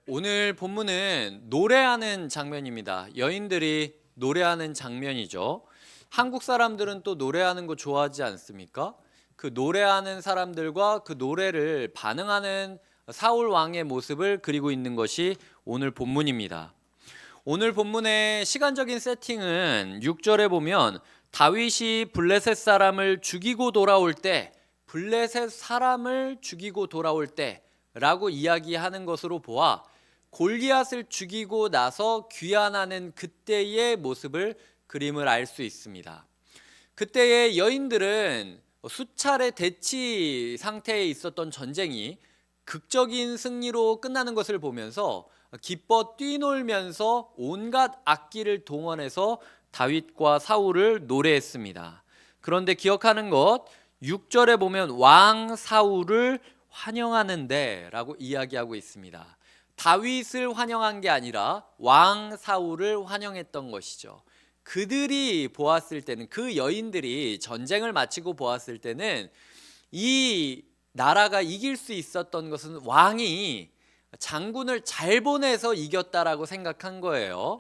오늘 본문은 노래하는 장면입니다. 여인들이 노래하는 장면이죠. 한국 사람들은 또 노래하는 거 좋아하지 않습니까? 그 노래하는 사람들과 그 노래를 반응하는 사울 왕의 모습을 그리고 있는 것이 오늘 본문입니다. 오늘 본문의 시간적인 세팅은 6절에 보면 다윗이 블레셋 사람을 죽이고 돌아올 때, 블레셋 사람을 죽이고 돌아올 때라고 이야기하는 것으로 보아 골리앗을 죽이고 나서 귀환하는 그때의 모습을 그림을 알 수 있습니다. 그때의 여인들은 수차례 대치 상태에 있었던 전쟁이 극적인 승리로 끝나는 것을 보면서 기뻐 뛰놀면서 온갖 악기를 동원해서 다윗과 사울을 노래했습니다. 그런데 기억하는 것, 6절에 보면 왕 사울을 환영하는데 라고 이야기하고 있습니다. 다윗을 환영한 게 아니라 왕 사울을 환영했던 것이죠. 그들이 보았을 때는, 그 여인들이 전쟁을 마치고 보았을 때는 이 나라가 이길 수 있었던 것은 왕이 장군을 잘 보내서 이겼다라고 생각한 거예요.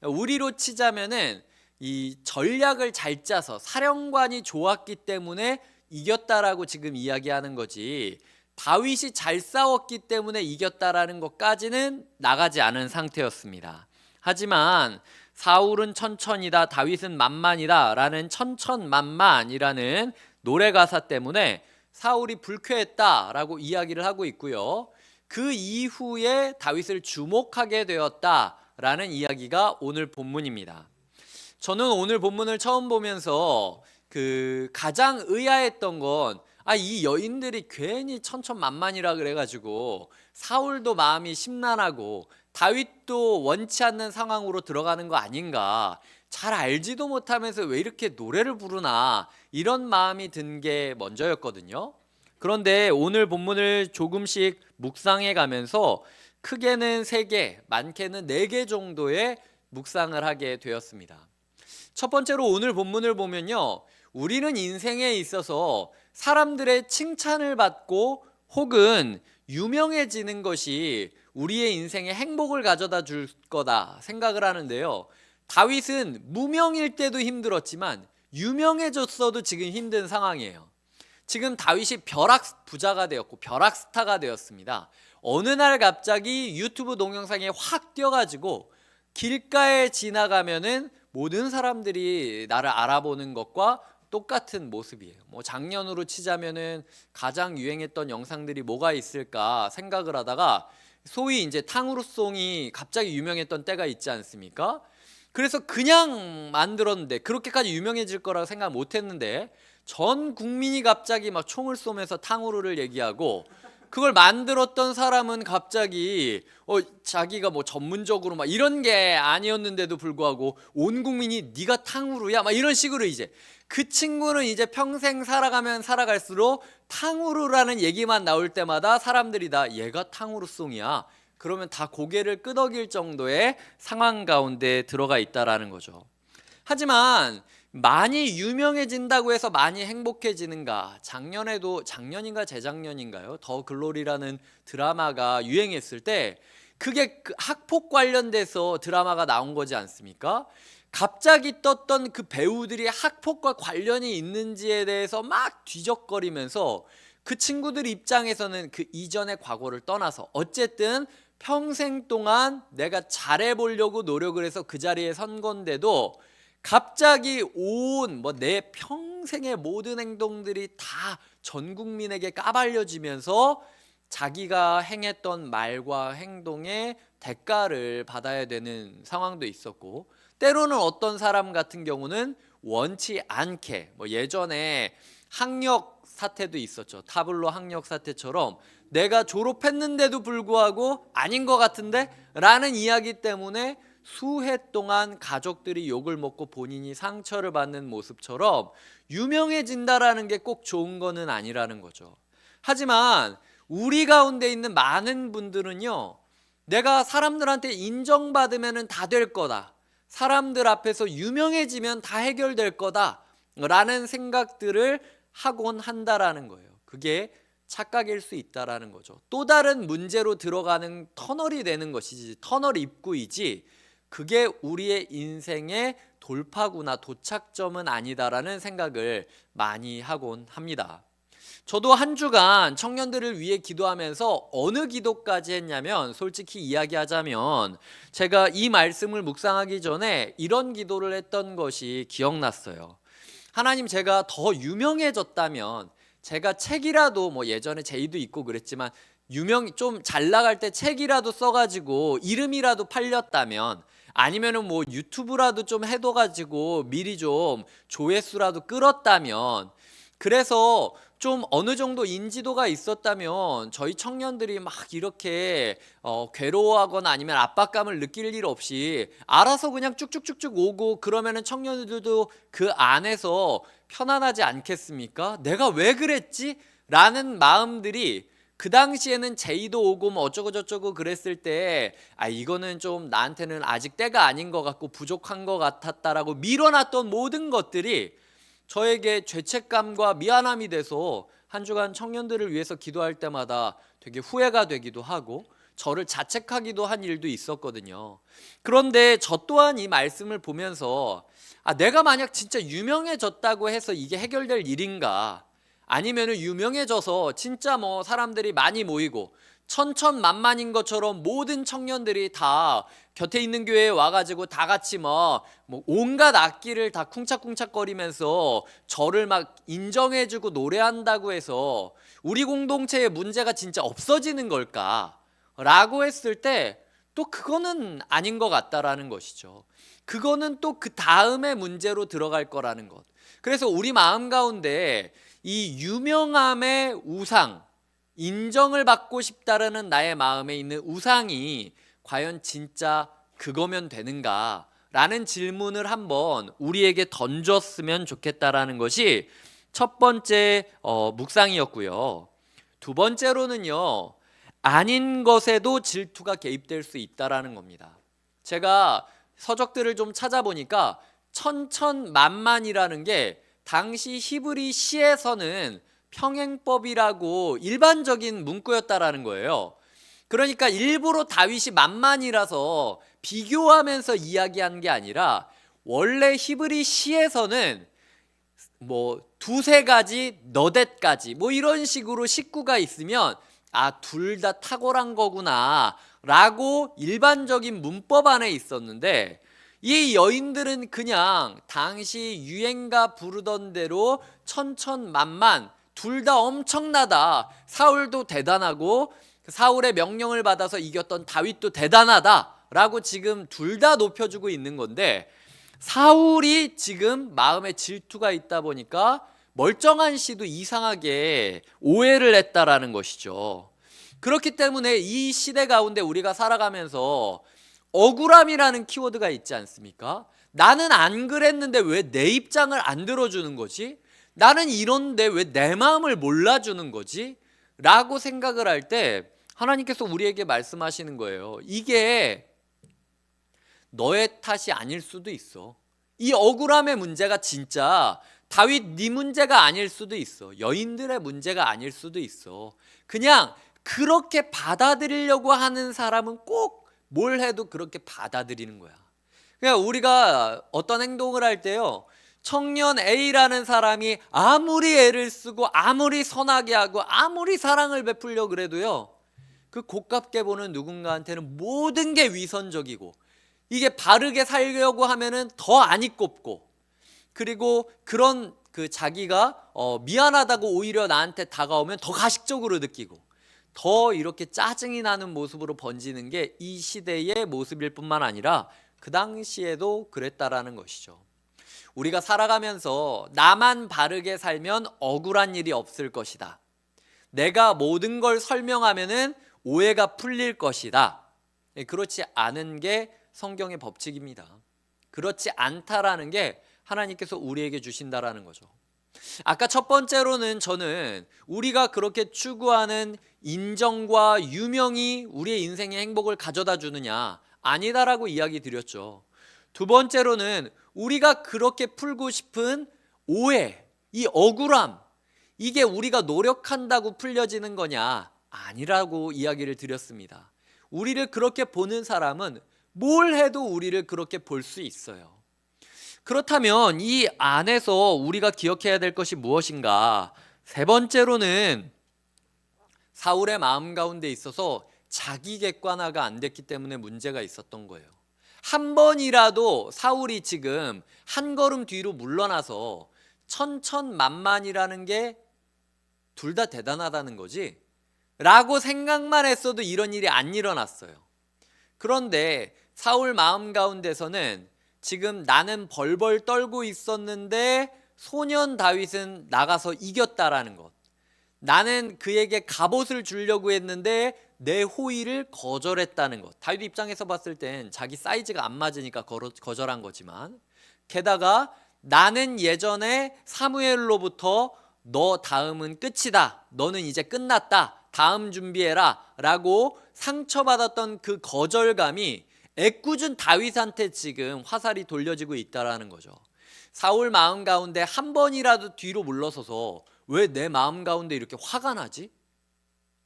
우리로 치자면은 이 전략을 잘 짜서 사령관이 좋았기 때문에 이겼다라고 지금 이야기하는 거지, 다윗이 잘 싸웠기 때문에 이겼다라는 것까지는 나가지 않은 상태였습니다. 하지만 사울은 천천히다, 다윗은 만만이다 라는 천천만만이라는 노래 가사 때문에 사울이 불쾌했다라고 이야기를 하고 있고요. 그 이후에 다윗을 주목하게 되었다라는 이야기가 오늘 본문입니다. 저는 오늘 본문을 처음 보면서 가장 의아했던 건, 이 여인들이 괜히 천천만만이라 그래가지고 사울도 마음이 심란하고 다윗도 원치 않는 상황으로 들어가는 거 아닌가, 잘 알지도 못하면서 왜 이렇게 노래를 부르나, 이런 마음이 든 게 먼저였거든요. 그런데 오늘 본문을 조금씩 묵상해 가면서 크게는 3개, 많게는 4개 정도의 묵상을 하게 되었습니다. 첫 번째로 오늘 본문을 보면요, 우리는 인생에 있어서 사람들의 칭찬을 받고 혹은 유명해지는 것이 우리의 인생에 행복을 가져다 줄 거다 생각을 하는데요, 다윗은 무명일 때도 힘들었지만 유명해졌어도 지금 힘든 상황이에요. 지금 다윗이 벼락 부자가 되었고 벼락 스타가 되었습니다. 어느 날 갑자기 유튜브 동영상에 확 뛰어가지고 길가에 지나가면은 모든 사람들이 나를 알아보는 것과 똑같은 모습이에요. 작년으로 치자면은 가장 유행했던 영상들이 뭐가 있을까 생각을 하다가 소위 이제 탕후루송이 갑자기 유명했던 때가 있지 않습니까? 그래서 그냥 만들었는데, 그렇게까지 유명해질 거라고 생각 못 했는데 전 국민이 갑자기 막 총을 쏘면서 탕후루를 얘기하고, 그걸 만들었던 사람은 갑자기 자기가 전문적으로 막 이런 게 아니었는데도 불구하고 온 국민이 네가 탕후루야 막 이런 식으로, 이제 그 친구는 이제 평생 살아가면 살아갈수록 탕후루라는 얘기만 나올 때마다 사람들이 다 얘가 탕후루송이야, 그러면 다 고개를 끄덕일 정도의 상황 가운데 들어가 있다라는 거죠. 하지만 많이 유명해진다고 해서 많이 행복해지는가? 작년인가 재작년인가요? 더 글로리라는 드라마가 유행했을 때 그게 학폭 관련돼서 드라마가 나온 거지 않습니까? 갑자기 떴던 그 배우들이 학폭과 관련이 있는지에 대해서 막 뒤적거리면서 그 친구들 입장에서는 그 이전의 과거를 떠나서 어쨌든 평생 동안 내가 잘해보려고 노력을 해서 그 자리에 선 건데도 갑자기 내 평생의 모든 행동들이 다 전 국민에게 까발려지면서 자기가 행했던 말과 행동의 대가를 받아야 되는 상황도 있었고, 때로는 어떤 사람 같은 경우는 원치 않게 예전에 학력 사태도 있었죠. 타블로 학력 사태처럼 내가 졸업했는데도 불구하고 아닌 것 같은데? 라는 이야기 때문에 수해 동안 가족들이 욕을 먹고 본인이 상처를 받는 모습처럼 유명해진다라는 게 꼭 좋은 거는 아니라는 거죠. 하지만 우리 가운데 있는 많은 분들은요, 내가 사람들한테 인정받으면 다 될 거다, 사람들 앞에서 유명해지면 다 해결될 거다 라는 생각들을 하곤 한다라는 거예요. 그게 착각일 수 있다라는 거죠. 또 다른 문제로 들어가는 터널이 되는 것이지, 터널 입구이지, 그게 우리의 인생의 돌파구나 도착점은 아니다라는 생각을 많이 하곤 합니다. 저도 한 주간 청년들을 위해 기도하면서 어느 기도까지 했냐면, 솔직히 이야기하자면 제가 이 말씀을 묵상하기 전에 이런 기도를 했던 것이 기억났어요. 하나님, 제가 더 유명해졌다면, 제가 책이라도, 뭐 예전에 제이도 있고 그랬지만 좀 잘 나갈 때 책이라도 써가지고 이름이라도 팔렸다면, 아니면은 뭐 유튜브라도 좀 해둬가지고 미리 좀 조회수라도 끌었다면, 그래서 좀 어느 정도 인지도가 있었다면 저희 청년들이 막 이렇게 괴로워하거나 아니면 압박감을 느낄 일 없이 알아서 그냥 쭉쭉쭉쭉 오고, 그러면은 청년들도 그 안에서 편안하지 않겠습니까? 내가 왜 그랬지? 라는 마음들이, 그 당시에는 제의도 오고 뭐 어쩌고 저쩌고 그랬을 때 이거는 좀 나한테는 아직 때가 아닌 것 같고 부족한 것 같았다라고 밀어놨던 모든 것들이 저에게 죄책감과 미안함이 돼서 한 주간 청년들을 위해서 기도할 때마다 되게 후회가 되기도 하고 저를 자책하기도 한 일도 있었거든요. 그런데 저 또한 이 말씀을 보면서 내가 만약 진짜 유명해졌다고 해서 이게 해결될 일인가? 아니면은 유명해져서 진짜 뭐 사람들이 많이 모이고 천천만만인 것처럼 모든 청년들이 다 곁에 있는 교회에 와가지고 다 같이 뭐 온갖 악기를 다 쿵짝쿵짝거리면서 저를 막 인정해주고 노래한다고 해서 우리 공동체의 문제가 진짜 없어지는 걸까? 라고 했을 때 또 그거는 아닌 것 같다라는 것이죠. 그거는 또 그 다음의 문제로 들어갈 거라는 것. 그래서 우리 마음 가운데 이 유명함의 우상, 인정을 받고 싶다라는 나의 마음에 있는 우상이 과연 진짜 그거면 되는가? 라는 질문을 한번 우리에게 던졌으면 좋겠다라는 것이 첫 번째 묵상이었고요. 두 번째로는요, 아닌 것에도 질투가 개입될 수 있다라는 겁니다. 제가 서적들을 좀 찾아보니까 천천만만이라는 게 당시 히브리 시에서는 평행법이라고 일반적인 문구였다라는 거예요. 그러니까 일부러 다윗이 만만이라서 비교하면서 이야기한 게 아니라, 원래 히브리 시에서는 뭐 두세 가지, 너댓 가지 뭐 이런 식으로 식구가 있으면 둘 다 탁월한 거구나 라고 일반적인 문법 안에 있었는데, 이 여인들은 그냥 당시 유행가 부르던 대로 천천만만, 둘 다 엄청나다, 사울도 대단하고 사울의 명령을 받아서 이겼던 다윗도 대단하다 라고 지금 둘 다 높여주고 있는 건데, 사울이 지금 마음에 질투가 있다 보니까 멀쩡한 씨도 이상하게 오해를 했다라는 것이죠. 그렇기 때문에 이 시대 가운데 우리가 살아가면서 억울함이라는 키워드가 있지 않습니까? 나는 안 그랬는데 왜 내 입장을 안 들어주는 거지? 나는 이런데 왜 내 마음을 몰라주는 거지? 라고 생각을 할 때 하나님께서 우리에게 말씀하시는 거예요. 이게 너의 탓이 아닐 수도 있어. 이 억울함의 문제가 진짜 다윗 네 문제가 아닐 수도 있어. 여인들의 문제가 아닐 수도 있어. 그냥 그렇게 받아들이려고 하는 사람은 꼭 뭘 해도 그렇게 받아들이는 거야. 그냥 우리가 어떤 행동을 할 때요, 청년 A라는 사람이 아무리 애를 쓰고 아무리 선하게 하고 아무리 사랑을 베풀려 그래도요, 그 고깝게 보는 누군가한테는 모든 게 위선적이고, 이게 바르게 살려고 하면은 더 안 이꼽고, 그리고 그런 자기가 미안하다고 오히려 나한테 다가오면 더 가식적으로 느끼고, 더 이렇게 짜증이 나는 모습으로 번지는 게 이 시대의 모습일 뿐만 아니라 그 당시에도 그랬다라는 것이죠. 우리가 살아가면서 나만 바르게 살면 억울한 일이 없을 것이다. 내가 모든 걸 설명하면은 오해가 풀릴 것이다. 그렇지 않은 게 성경의 법칙입니다. 그렇지 않다라는 게 하나님께서 우리에게 주신다라는 거죠. 아까 첫 번째로는 저는 우리가 그렇게 추구하는 인정과 유명이 우리의 인생의 행복을 가져다 주느냐, 아니다라고 이야기 드렸죠. 두 번째로는 우리가 그렇게 풀고 싶은 오해, 이 억울함, 이게 우리가 노력한다고 풀려지는 거냐? 아니라고 이야기를 드렸습니다. 우리를 그렇게 보는 사람은 뭘 해도 우리를 그렇게 볼 수 있어요. 그렇다면 이 안에서 우리가 기억해야 될 것이 무엇인가? 세 번째로는 사울의 마음 가운데 있어서 자기 객관화가 안 됐기 때문에 문제가 있었던 거예요. 한 번이라도 사울이 지금 한 걸음 뒤로 물러나서 천천만만이라는 게 둘 다 대단하다는 거지 라고 생각만 했어도 이런 일이 안 일어났어요. 그런데 사울 마음 가운데서는 지금 나는 벌벌 떨고 있었는데 소년 다윗은 나가서 이겼다라는 것, 나는 그에게 갑옷을 주려고 했는데 내 호의를 거절했다는 것. 다윗 입장에서 봤을 땐 자기 사이즈가 안 맞으니까 거절한 거지만, 게다가 나는 예전에 사무엘로부터 너 다음은 끝이다, 너는 이제 끝났다, 다음 준비해라 라고 상처받았던 그 거절감이 애꿎은 다윗한테 지금 화살이 돌려지고 있다라는 거죠. 사울 마음 가운데 한 번이라도 뒤로 물러서서 왜 내 마음 가운데 이렇게 화가 나지?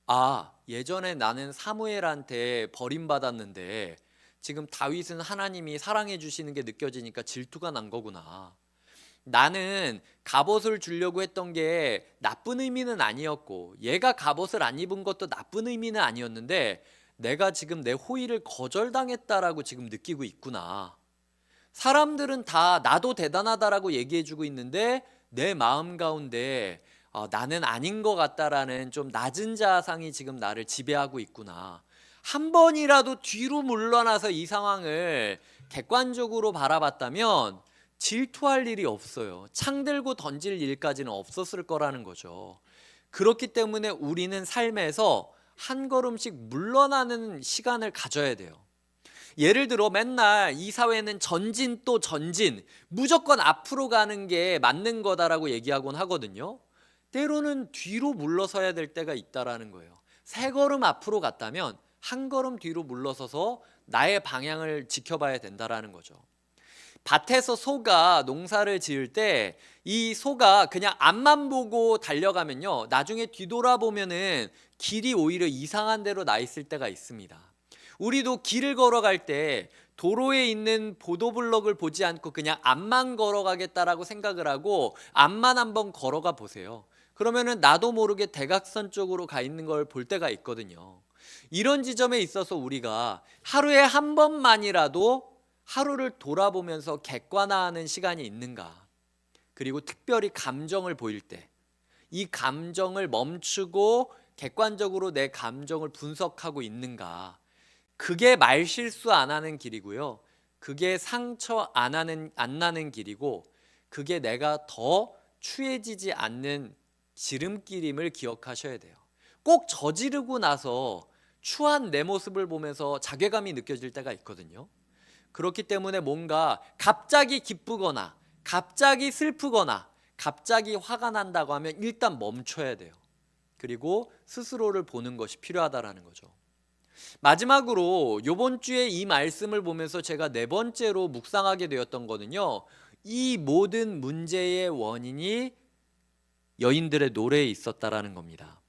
아, 예전에 나는 사무엘한테 버림받았는데 지금 다윗은 하나님이 사랑해 주시는 게 느껴지니까 질투가 난 거구나. 나는 갑옷을 주려고 했던 게 나쁜 의미는 아니었고, 얘가 갑옷을 안 입은 것도 나쁜 의미는 아니었는데 내가 지금 내 호의를 거절당했다라고 지금 느끼고 있구나. 사람들은 다 나도 대단하다라고 얘기해주고 있는데 내 마음 가운데 나는 아닌 것 같다라는 좀 낮은 자상이 지금 나를 지배하고 있구나. 한 번이라도 뒤로 물러나서 이 상황을 객관적으로 바라봤다면 질투할 일이 없어요. 창 들고 던질 일까지는 없었을 거라는 거죠. 그렇기 때문에 우리는 삶에서 한 걸음씩 물러나는 시간을 가져야 돼요. 예를 들어 맨날 이 사회는 전진 또 전진, 무조건 앞으로 가는 게 맞는 거다라고 얘기하곤 하거든요. 때로는 뒤로 물러서야 될 때가 있다라는 거예요. 세 걸음 앞으로 갔다면 한 걸음 뒤로 물러서서 나의 방향을 지켜봐야 된다라는 거죠. 밭에서 소가 농사를 지을 때 이 소가 그냥 앞만 보고 달려가면요, 나중에 뒤돌아보면은 길이 오히려 이상한 데로 나 있을 때가 있습니다. 우리도 길을 걸어갈 때 도로에 있는 보도블럭을 보지 않고 그냥 앞만 걸어가겠다라고 생각을 하고 앞만 한번 걸어가 보세요. 그러면은 나도 모르게 대각선 쪽으로 가 있는 걸 볼 때가 있거든요. 이런 지점에 있어서 우리가 하루에 한 번만이라도 하루를 돌아보면서 객관화하는 시간이 있는가? 그리고 특별히 감정을 보일 때 이 감정을 멈추고 객관적으로 내 감정을 분석하고 있는가? 그게 말실수 안 하는 길이고요. 그게 상처 안 나는 길이고, 그게 내가 더 추해지지 않는 지름길임을 기억하셔야 돼요. 꼭 저지르고 나서 추한 내 모습을 보면서 자괴감이 느껴질 때가 있거든요. 그렇기 때문에 뭔가 갑자기 기쁘거나 갑자기 슬프거나 갑자기 화가 난다고 하면 일단 멈춰야 돼요. 그리고 스스로를 보는 것이 필요하다라는 거죠. 마지막으로 이번 주에 이 말씀을 보면서 제가 네 번째로 묵상하게 되었던 거는요, 이 모든 문제의 원인이 여인들의 노래에 있었다라는 겁니다.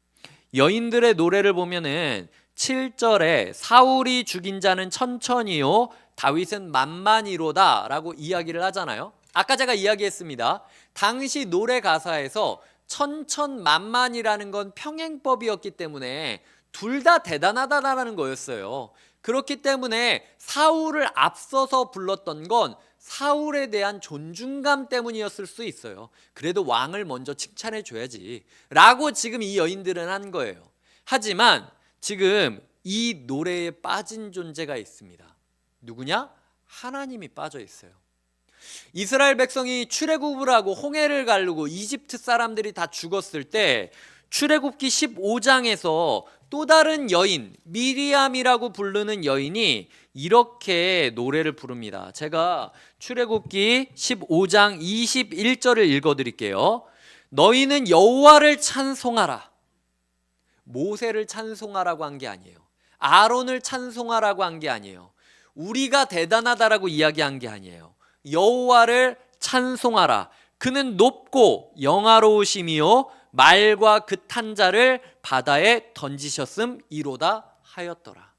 여인들의 노래를 보면은 7절에 사울이 죽인 자는 천천히요 다윗은 만만히로다 라고 이야기를 하잖아요. 아까 제가 이야기했습니다. 당시 노래 가사에서 천천만만이라는 건 평행법이었기 때문에 둘 다 대단하다라는 거였어요. 그렇기 때문에 사울을 앞서서 불렀던 건 사울에 대한 존중감 때문이었을 수 있어요. 그래도 왕을 먼저 칭찬해 줘야지 라고 지금 이 여인들은 한 거예요. 하지만 지금 이 노래에 빠진 존재가 있습니다. 누구냐? 하나님이 빠져 있어요. 이스라엘 백성이 출애굽을 하고 홍해를 가르고 이집트 사람들이 다 죽었을 때 출애굽기 15장에서 또 다른 여인 미리암이라고 부르는 여인이 이렇게 노래를 부릅니다. 제가 출애굽기 15장 21절을 읽어드릴게요. 너희는 여호와를 찬송하라. 모세를 찬송하라고 한 게 아니에요. 아론을 찬송하라고 한 게 아니에요. 우리가 대단하다라고 이야기한 게 아니에요. 여호와를 찬송하라. 그는 높고 영화로우심이요 말과 그 탄자를 바다에 던지셨음이로다 하였더라.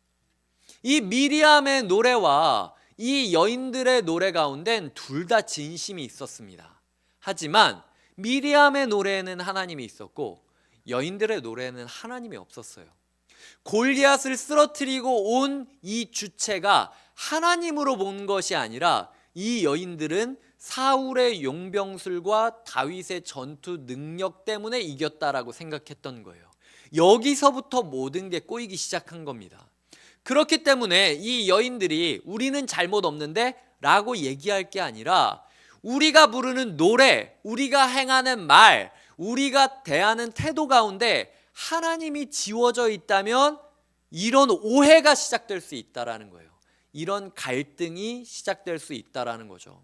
이 미리암의 노래와 이 여인들의 노래 가운데는 둘 다 진심이 있었습니다. 하지만 미리암의 노래에는 하나님이 있었고 여인들의 노래에는 하나님이 없었어요. 골리앗을 쓰러뜨리고 온 이 주체가 하나님으로 본 것이 아니라 이 여인들은 사울의 용병술과 다윗의 전투 능력 때문에 이겼다라고 생각했던 거예요. 여기서부터 모든 게 꼬이기 시작한 겁니다. 그렇기 때문에 이 여인들이 우리는 잘못 없는데 라고 얘기할 게 아니라 우리가 부르는 노래, 우리가 행하는 말, 우리가 대하는 태도 가운데 하나님이 지워져 있다면 이런 오해가 시작될 수 있다라는 거예요. 이런 갈등이 시작될 수 있다라는 거죠.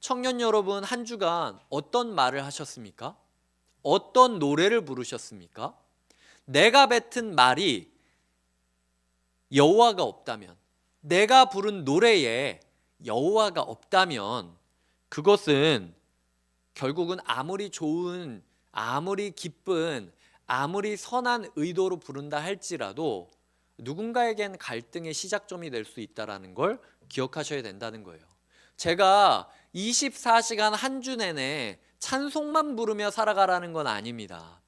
청년 여러분, 한 주간 어떤 말을 하셨습니까? 어떤 노래를 부르셨습니까? 내가 뱉은 말이 여호와가 없다면, 내가 부른 노래에 여호와가 없다면 그것은 결국은 아무리 좋은, 아무리 기쁜, 아무리 선한 의도로 부른다 할지라도 누군가에겐 갈등의 시작점이 될 수 있다는 걸 기억하셔야 된다는 거예요. 제가 24시간 한 주 내내 찬송만 부르며 살아가라는 건 아닙니다.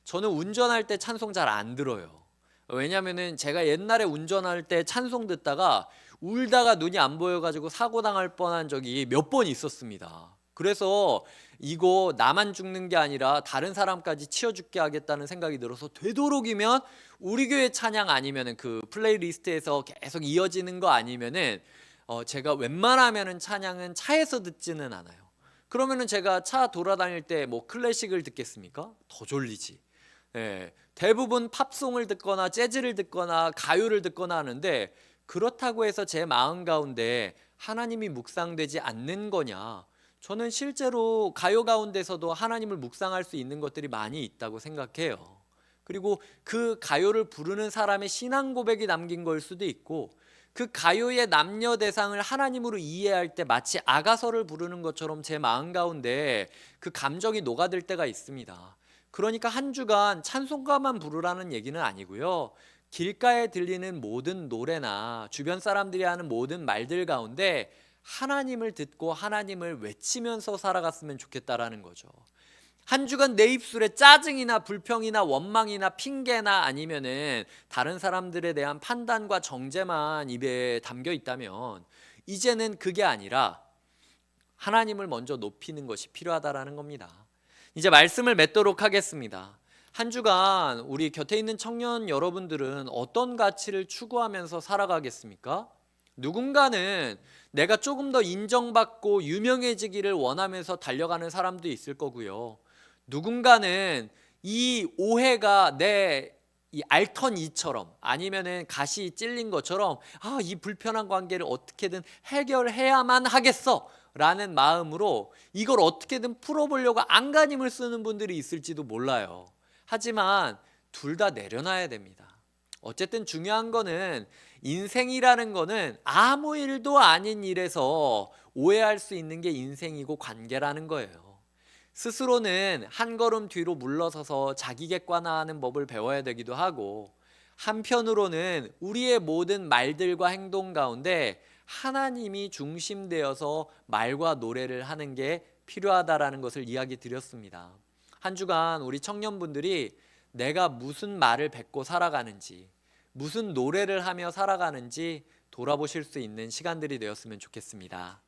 저는 운전할 때 찬송 잘 안 들어요. 왜냐면은 제가 옛날에 운전할 때 찬송 듣다가 울다가 눈이 안 보여가지고 사고 당할 뻔한 적이 몇 번 있었습니다. 그래서 이거 나만 죽는 게 아니라 다른 사람까지 치워 죽게 하겠다는 생각이 들어서 되도록이면 우리 교회 찬양 아니면은 그 플레이리스트에서 계속 이어지는 거 아니면은 제가 웬만하면은 찬양은 차에서 듣지는 않아요. 그러면은 제가 차 돌아다닐 때 뭐 클래식을 듣겠습니까? 더 졸리지. 예, 대부분 팝송을 듣거나 재즈를 듣거나 가요를 듣거나 하는데 그렇다고 해서 제 마음 가운데 하나님이 묵상되지 않는 거냐? 저는 실제로 가요 가운데서도 하나님을 묵상할 수 있는 것들이 많이 있다고 생각해요. 그리고 그 가요를 부르는 사람의 신앙 고백이 담긴 걸 수도 있고 그 가요의 남녀 대상을 하나님으로 이해할 때 마치 아가서를 부르는 것처럼 제 마음 가운데 그 감정이 녹아들 때가 있습니다. 그러니까 한 주간 찬송가만 부르라는 얘기는 아니고요. 길가에 들리는 모든 노래나 주변 사람들이 하는 모든 말들 가운데 하나님을 듣고 하나님을 외치면서 살아갔으면 좋겠다라는 거죠. 한 주간 내 입술에 짜증이나 불평이나 원망이나 핑계나 아니면은 다른 사람들에 대한 판단과 정죄만 입에 담겨 있다면 이제는 그게 아니라 하나님을 먼저 높이는 것이 필요하다라는 겁니다. 이제 말씀을 맺도록 하겠습니다. 한 주간 우리 곁에 있는 청년 여러분들은 어떤 가치를 추구하면서 살아가겠습니까? 누군가는 내가 조금 더 인정받고 유명해지기를 원하면서 달려가는 사람도 있을 거고요. 누군가는 이 오해가 내 이 알턴 이처럼 아니면은 가시 찔린 것처럼 이 불편한 관계를 어떻게든 해결해야만 하겠어 라는 마음으로 이걸 어떻게든 풀어보려고 안간힘을 쓰는 분들이 있을지도 몰라요. 하지만 둘 다 내려놔야 됩니다. 어쨌든 중요한 거는 인생이라는 거는 아무 일도 아닌 일에서 오해할 수 있는 게 인생이고 관계라는 거예요. 스스로는 한 걸음 뒤로 물러서서 자기 객관화하는 법을 배워야 되기도 하고 한편으로는 우리의 모든 말들과 행동 가운데 하나님이 중심되어서 말과 노래를 하는 게 필요하다라는 것을 이야기 드렸습니다. 한 주간 우리 청년분들이 내가 무슨 말을 뱉고 살아가는지 무슨 노래를 하며 살아가는지 돌아보실 수 있는 시간들이 되었으면 좋겠습니다.